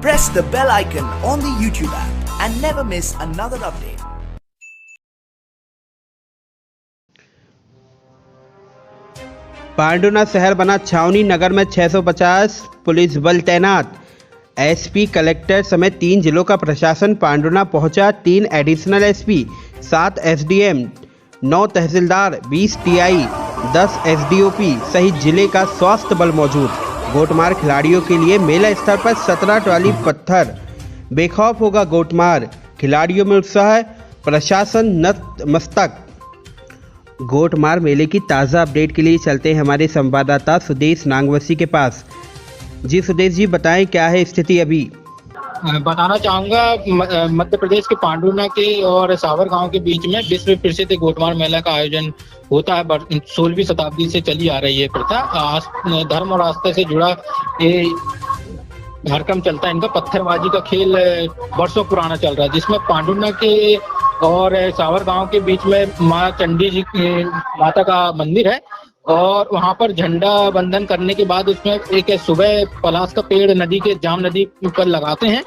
Press the bell icon on the YouTube app and never miss another update. पांडुना शहर बना छावनी नगर में 650 police बल तैनात। एसपी कलेक्टर समेत 3 जिलों का प्रशासन पांडुना पहुंचा। 3 एडिशनल एसपी, 7 एसडीएम, 9 तहसीलदार, 20 टीआई, 10 एसडीओपी सहित जिले का स्वास्थ्य बल मौजूद। गोटमार खिलाड़ियों के लिए मेला स्तर पर 17 ट्रॉली पत्थर। बेखौफ होगा गोटमार, खिलाड़ियों में उत्साह, प्रशासन नतमस्तक। गोटमार मेले की ताज़ा अपडेट के लिए चलते हैं हमारे संवाददाता सुदेश नांगवसी के पास। जी सुदेश जी, बताएं क्या है स्थिति अभी। बताना चाहूँगा मध्य प्रदेश के पांडुना के और सावर गांव के बीच में विश्व प्रसिद्ध गोटमार मेला का आयोजन होता है। 16वीं शताब्दी से चली आ रही है प्रथा। धर्म और आस्था से जुड़ा ये कार्यक्रम चलता है। इनका पत्थरबाजी का खेल वर्षों पुराना चल रहा है, जिसमें पांडुना के और सावर गांव के बीच में माँ चंडी जी की माता का मंदिर है और वहां पर झंडा बंधन करने के बाद उसमें एक सुबह पलाश का पेड़ नदी के जाम नदी पर लगाते हैं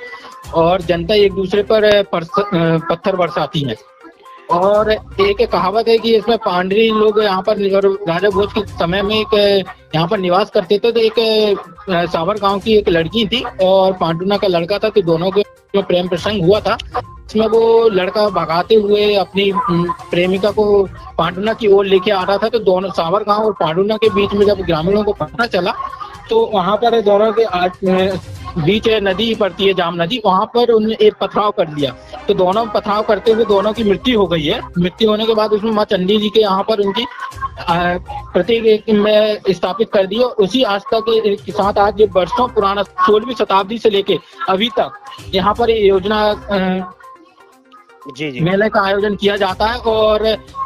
और जनता एक दूसरे पर पत्थर बरसाती है। और एक कहावत है कि इसमें पांडरी लोग यहाँ पर राजा भोज के समय में एक यहाँ पर निवास करते थे। तो एक सावर गांव की एक लड़की थी और पांडुना का लड़का था, तो दोनों के प्रेम प्रसंग हुआ था। इसमें वो लड़का भगाते हुए अपनी प्रेमिका को पांडुना की ओर लेके आ रहा था। तो दोनों सावर गांव और पांडुना के बीच में जब ग्रामीणों को पता चला तो वहां पर दोनों के बीच नदी पड़ती है, जाम नदी, वहां पर उन्होंने एक पथराव कर लिया। तो दोनों पथराव करते हुए दोनों की मृत्यु हो गई है। मृत्यु होने के बाद उसमें माँ चंडी जी के यहाँ पर उनकी प्रतीक में स्थापित कर दी। उसी आस्था के साथ आज ये वर्षों पुराना 16वीं शताब्दी से लेके अभी तक यहाँ पर ये योजना जी मेले का आयोजन किया जाता है और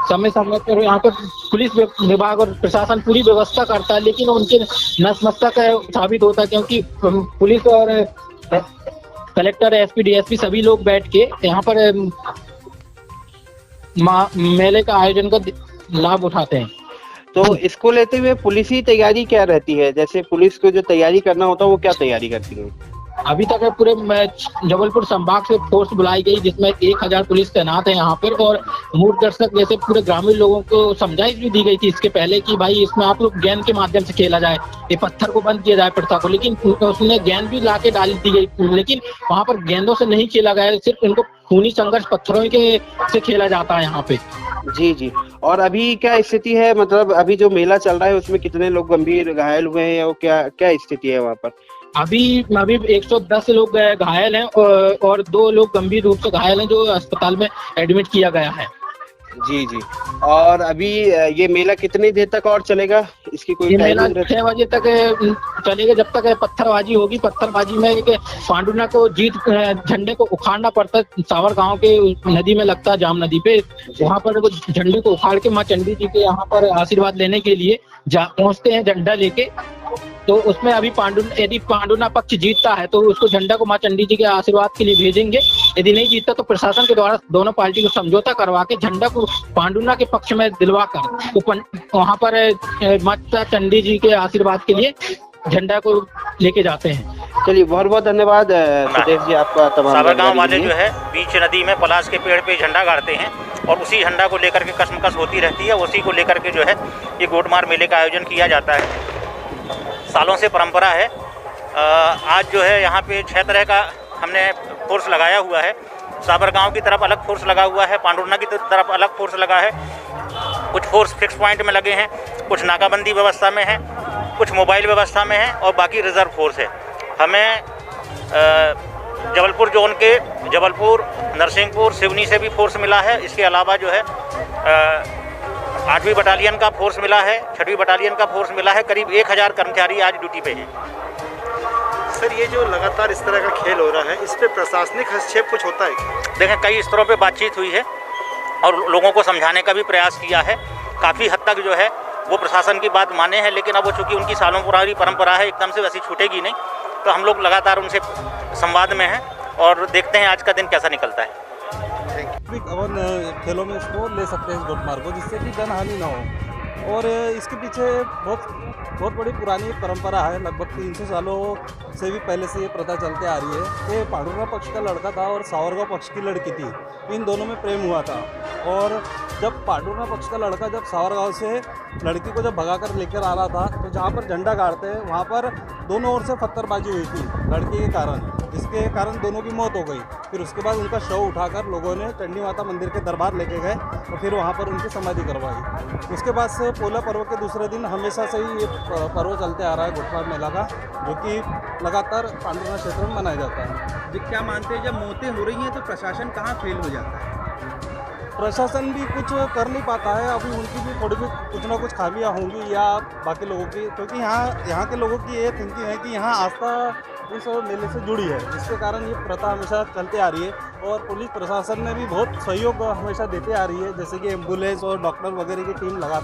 समय समय पर यहाँ पर पुलिस विभाग और प्रशासन पूरी व्यवस्था करता है, लेकिन उनके नतमस्तक साबित होता है, क्योंकि पुलिस और कलेक्टर, एसपी, डीएसपी सभी लोग बैठ के यहाँ पर मेले का आयोजन का लाभ उठाते हैं। तो इसको लेते हुए पुलिस की तैयारी क्या रहती है? जैसे पुलिस को जो तैयारी करना होता है वो क्या तैयारी करती है? अभी तक पूरे जबलपुर संभाग से फोर्स बुलाई गई, जिसमें 1000 पुलिस तैनात है यहाँ पर और मूर्ख दर्शक जैसे पूरे ग्रामीण लोगों को समझाइश भी दी गई थी इसके पहले कि भाई इसमें आप लोग गेंद के माध्यम से खेला जाए, ये पत्थर को बंद किया जाए प्रथा को। लेकिन उसने गेंद भी लाके डाल दी गई, लेकिन वहाँ पर गेंदों से नहीं खेला गया, सिर्फ इनको खूनी संघर्ष पत्थरों के से खेला जाता है यहाँ पे। जी जी। और अभी क्या स्थिति है, मतलब अभी जो मेला चल रहा है उसमें कितने लोग गंभीर घायल हुए हैं और क्या स्थिति है वहाँ पर? अभी 110 लोग घायल हैं और 2 लोग गंभीर रूप से घायल हैं जो अस्पताल में एडमिट किया गया है। जी। और अभी ये मेला कितनी देर तक और चलेगा? इसकी कोई ये मेला 6 बजे तक चलेगा, जब तक पत्थरबाजी होगी। पत्थरबाजी में एक पांडुना को झंडे को उखाड़ना पड़ता है। सावर गांव के नदी में लगता है, जाम नदी पे, वहां पर वो झंडे को उखाड़ के माँ चंडी जी के यहाँ पर आशीर्वाद लेने के लिए पहुंचते हैं झंडा लेके। तो उसमें अभी यदि पांडुना पक्ष जीतता है तो उसको झंडा को माँ चंडी जी के आशीर्वाद के लिए भेजेंगे। यदि नहीं जीतता तो प्रशासन के द्वारा दोनों पार्टी को समझौता करवा के झंडा को पांडुना के पक्ष में दिलवा कर तो वहां पर माता चंडी जी के आशीर्वाद के लिए झंडा को लेके जाते हैं। चलिए, बहुत बहुत धन्यवाद सुदेश जी आपका। सावर गाँव वाले जो है बीच नदी में पलाश के पेड़ पे झंडा गाड़ते हैं और उसी झंडा को लेकर के कसमकस होती रहती है। उसी को लेकर के जो है ये गोटमार मेले का आयोजन किया जाता है। सालों से परंपरा है। आज जो है यहाँ पे 6 तरह का हमने फोर्स लगाया हुआ है। सावर गांव की तरफ अलग फोर्स लगा हुआ है, पांडुना की तरफ अलग फोर्स लगा है। कुछ फोर्स फिक्स पॉइंट में लगे हैं, कुछ नाकाबंदी व्यवस्था में है, कुछ मोबाइल व्यवस्था में है और बाकी रिजर्व फोर्स है। हमें जबलपुर जोन के जबलपुर, नरसिंहपुर, सिवनी से भी फोर्स मिला है। इसके अलावा जो है 8वीं बटालियन का फोर्स मिला है, 6वीं बटालियन का फोर्स मिला है। करीब 1000 कर्मचारी आज ड्यूटी पे हैं। सर, ये जो लगातार इस तरह का खेल हो रहा है, इस पे प्रशासनिक हस्तक्षेप कुछ होता है? देखें, कई स्तरों पे बातचीत हुई है और लोगों को समझाने का भी प्रयास किया है। काफ़ी हद तक जो है वो प्रशासन की बात माने हैं, लेकिन अब वो चूँकि उनकी सालों पुरानी परंपरा है, एकदम से वैसी छूटेगी नहीं। तो हम लोग लगातार उनसे संवाद में हैं और देखते हैं आज का दिन कैसा निकलता है। अपन खेलों में इसको ले सकते हैं, इस गोटमार को, जिससे कि जन हानि ना हो। और इसके पीछे बहुत बड़ी पुरानी परंपरा है। लगभग 300 सालों से भी पहले से ये प्रथा चलते आ रही है कि पांडुरंग पक्ष का लड़का था और सावरगांव पक्ष की लड़की थी, इन दोनों में प्रेम हुआ था। और जब पांडुरंग पक्ष का लड़का जब सावरगांव से लड़की को जब भगाकर लेकर आ रहा था, तो जहाँ पर झंडा गाड़ते हैं वहाँ पर दोनों ओर से पत्थरबाजी हुई थी लड़की के कारण, जिसके कारण दोनों की मौत हो गई। फिर उसके बाद उनका शव उठाकर लोगों ने चंडी माता मंदिर के दरबार लेके गए और फिर वहाँ पर उनकी समाधि करवाई। उसके बाद से पोला पर्व के दूसरे दिन हमेशा से ही ये पर्व चलते आ रहा है गोटमार मेला का, जो कि लगातार पांडुरंग क्षेत्र में मनाया जाता है। जी, क्या मानते हैं जब मौतें हो रही हैं तो प्रशासन कहाँ फेल हो जाता है? प्रशासन भी कुछ कर नहीं पाता है। अभी उनकी भी थोड़ी भी कुछ ना कुछ खामियां होंगी या बाकी लोगों की, क्योंकि यहाँ के लोगों की ये थिंकिंग है कि यहाँ आस्था इस मेले से जुड़ी है, जिसके कारण ये प्रथा हमेशा चलते आ रही है। और पुलिस प्रशासन ने भी बहुत सहयोग हमेशा देते आ रही है, जैसे कि एम्बुलेंस और डॉक्टर वगैरह की टीम लगा